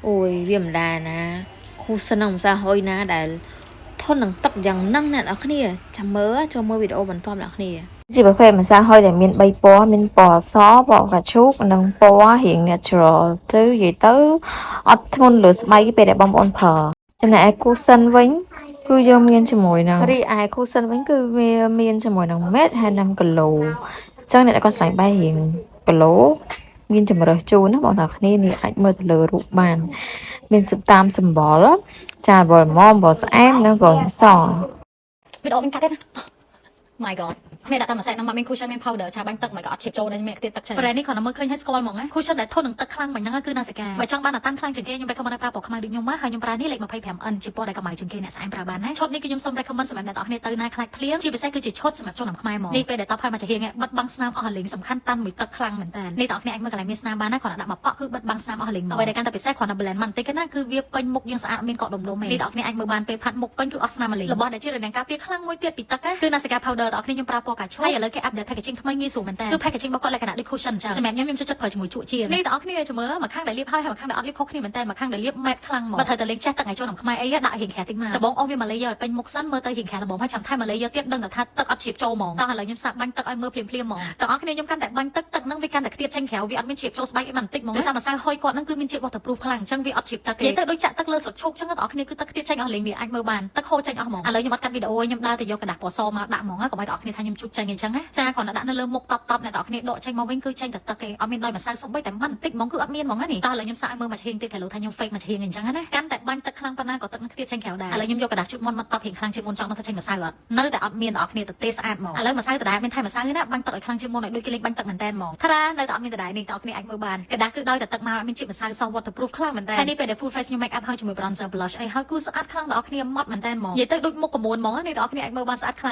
Ôi viêm đà nè khu sân ông xa hôi ná đã thôn nắng tậpយ៉ាងnăng nè ở kia chăm mơ cho mơ video bẩn tom ở kia chỉ bởi khoe mà xa hôi để miền bay bó miền bò xó bò cà chúc nâng bó hiện natural chứ gì tới ở thôn lửa bay cái bề để bông ôn phở cho nên ai khu sân vĩnh cứ vô miền cho mùi nè đi ai khu sân vĩnh cứ miền cho mùi nè mét 2 năm chắc này đã có sánh bay hiện lố miền cho mùi chu nó bọn thằng này thì anh mơ lửa rụt bàn miền sụp tam sầm bò đó trà bò mom bò em nó còn sò video mình cắt hết my god មេដាក់តាមម្សៅនឹងមកមាន cushion មាន powder ឆាបាញ់ទឹកមិនក៏អត់ឈៀបចូលដែរមានខ្ទិះទឹកចឹង brand នេះគាត់នៅមើលឃើញឲ្យស្គាល់ហ្មងណា cushion ដែលធន់នឹងទឹកខ្លាំងមិនហ្នឹងគឺ Nasica បើចង់បានអាតាំងខ្លាំងជាងគេខ្ញុំ recommend ប្រើពណ៌ខ្មៅដូចខ្ញុំមកហើយខ្ញុំប្រើនេះលេខ 25N ជាពណ៌ដែលកម្ៅជាងគេអ្នកស្អែមប្រើបានណាឈុតនេះគឺខ្ញុំសូម recommend សម្រាប់អ្នកនរគ្នាទៅណាខ្លាចភ្លៀងជាពិសេសគឺជាឈុតសម្រាប់ចូលឆ្នាំខ្មែរហ្មងនេះពេលដែលតបហើយមកចាហៀងបិទបាំងស្នាមអស់រលីងសំខាន់តាន់មួយទឹកខ្លាំងមែនតើនេះតើអ្នកអាចមើលកន្លែងមានស្នាមបានណាគាត់ដាក់មកប៉ក់គឺបិទបាំងស្នាមអស់រលីងមកអ្វីដែលកាន់តែពិសេសគាត់នៅ blend បន្តិចណាគឺវាពេញមុខយើងស្អាតមានកកដុំៗឯងនេះតើអ្នកអាចមើលបានពេលផាត់មុខពេញគឺអស់ស្នាមរលីងរបស់ដែលជារនាំងការពារខ្លាំងមួយទៀតពីទឹកគឺ Nasica powder តើអ្នកខ្ញុំប្រើពណ៌កាឈូហើយឥឡូវគេ update packaging ថ្មីងាយស្រួលមែនតើគឺ packaging របស់គាត់លក្ខណៈដូច cushion ចឹងសម្រាប់ខ្ញុំចូលចិត្តប្រើជាមួយជក់ជានេះតើអ្នកគ្នាចាំមើលមកខាងដែលលាបហើយហើយមកខាងដែលអត់លាបខុសគ្នាមែនតើមកខាងដែលលាបម៉ែតខ្លាំងមកបើត្រូវតែលេងចេះទឹកឲ្យចូលក្នុងខ្មែរអីដាក់រៀងក្រាស់តិចមកដបងអស់វាមកលេយកឲ្យពេញមុខសិនមើលទៅរៀងក្រាស់ដបងហើយចាំថែមមកលេយកទៀតដឹងតែថាទឹកអត់ជ្រាបចូលហ្មងតោះឥឡូវខ្ញុំសាកបាញ់ទឹកឲ្យមើលភ្លាមៗហ្មងតើអ្នកគ្នាខ្ញុំកាន់តែបាញ់ទឹកហ្នឹងវាកាន់តែខ្ទាតចេញក្រៅវាអត់មានជ្រាបចូលស្បែកអីបន្តិចហ្មងដោយសារម្សៅហុយគាត់ហ្នឹងគឺមានជាតិ waterproof ខ្លាំងអញ្ចឹងវាអត់ជ្រាបទឹកទេនិយាយទៅដូចចាក់ទឹកលើស្លឹកឈូកអញ្ចឹងតើអ្នកគ្នាគឺទឹកខ្ទាតចេញអស់លេងវាអាចមើលបានទឹកហូរចេញអស់ហ្មងឥឡូវខ្ញុំអត់កាត់វីដេអូខ្ញុំដើរទៅយកกระดาษពណ៌សមកដាក់ហ្មងកុំឲ្យអ្នកគ្នាថាខ្ញុំជូតចេញអញ្ចឹងណាចាគ្រាន់តែដាក់នៅលើមុខតបអ្នកអ្នកគ្នាដកចេញមកវិញគឺចេញតែទឹកទេអត់មានដោយម្សៅសុំបីតែបន្តិចហ្មងគឺអត់មានហ្មងណានេះតោះឥឡូវខ្ញុំសាកឲ្យមើលមកឈៀងទៀតគេលើថាខ្ញុំ fake មកឈៀងអញ្ចឹងណាកាន់តែបាញ់ទឹកខ្លាំងប៉ុណ្ណាក៏ទឹកនឹងខ្ទាតចេញក្រៅដែរឥឡូវខ្ញុំយកกระดาษជូតមាត់មកតបរៀងខ្លាំងជាងមុនចង់មកថាចេញម្សៅអត់នៅតែអត់មានអ្នកគ្នាទៅទេស្អាតហ្មងឥឡូវម្សៅដដែលមានថែមម្សៅណាបាញ់ទឹកឲ្យខ្លាំងជាងមុនឲ្យដូចគេលេងបាញ់ទឹកមែនតើហ្មងថានៅតែអត់មានដដែលនេះតើអ្នកគ្នាអាចមើលបានกระดาษគឺដោយតែទឹកមកមានជាតិម្សៅស waterproof ខ្លាំងមែនតើហើយនេះពេលដែល full face ខ្ញុំ make up ហើយជាមួយ bronzer blush អីហើយគឺស្អាតខ្លាំងដល់អ្នកគ្នាម៉ត់មែនតើហ្មងនិយាយទៅដូចមុខកមួនហ្មងនេះតើអ្នកគ្នាអាចមើលបានស្អាតខ្លាំង